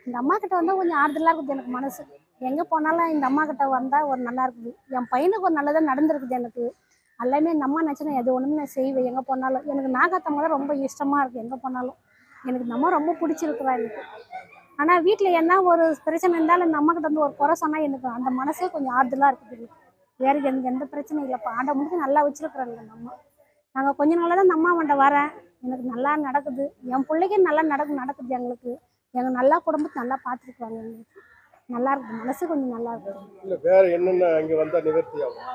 இந்த அம்மா கிட்ட வந்தால் கொஞ்சம் ஆறுதலாக இருக்குது எனக்கு மனசு. எங்கே போனாலும் இந்த அம்மா கிட்ட வந்தால் ஒரு நல்லா இருக்குது. என் பையனுக்கு ஒரு நல்லதாக நடந்திருக்குது எனக்கு. எல்லாமே இந்த அம்மா நினச்சி நான் எது ஒன்றுமே நான் செய்வேன். எங்கே போனாலும் எனக்கு நாகாத்தம்மா தான் ரொம்ப இஷ்டமாக இருக்குது. எங்கே போனாலும் எனக்கு இந்த அம்மா ரொம்ப பிடிச்சிருக்குறா எனக்கு. ஆனால் வீட்டில் என்ன ஒரு பிரச்சனை இருந்தாலும் இந்த அம்மா கிட்ட வந்து ஒரு குறை சொன்னால் எனக்கு அந்த மனசே கொஞ்சம் ஆறுதலாக இருக்குது எனக்கு. வேறு எனக்கு எந்த பிரச்சனையும் இல்லைப்பா. ஆண்டை முடிஞ்சு நல்லா வச்சுருக்குறாங்க இந்த அம்மா. நாங்கள் கொஞ்ச நாளாக தான் இந்த அம்மா வண்ட வரேன். எனக்கு நல்லா நடக்குது. என் பிள்ளைக்கும் நல்லா நடக்குது எங்களுக்கு. எங்கள் நல்லா குடும்பத்தை நல்லா பார்த்துருக்குறாங்க எங்களுக்கு. நல்லா இருக்குது. மனசு கொஞ்சம் நல்லா இருக்குது. இல்ல வேற என்னென்ன அங்க வந்தா நிவர்த்தி ஆகும்?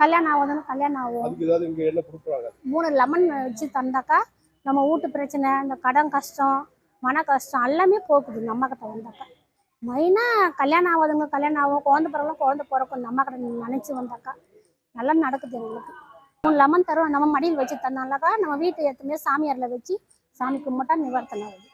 கல்யாணம் ஆகுதுன்னு கல்யாணம் ஆகும். அதுக்கு ஏதாவது இங்க என்ன கொடுக்குறாங்க? 3 லெமன் வச்சு தந்தாக்கா நம்ம வீட்டு பிரச்சனை, இந்த கடன் கஷ்டம், மன கஷ்டம் எல்லாமே போக்குது இந்த அம்மா கிட்ட வந்தாக்கா. மெயினாக கல்யாணம் ஆகாதுங்க கல்யாணம் ஆகும், குழந்தை பிறகு குழந்தை பிறக்கும் இந்த அம்மா கிட்ட நினச்சி வந்தாக்கா நல்லா நடக்குது எங்களுக்கு. 3 லெமன் தருவோம் நம்ம மடியில் வச்சு தந்தாலாக்கா நம்ம வீட்டு ஏற்றுமே சாமியாரில் வச்சு சாமி கும்பிட்டா நிவர்த்தனை ஆகுது.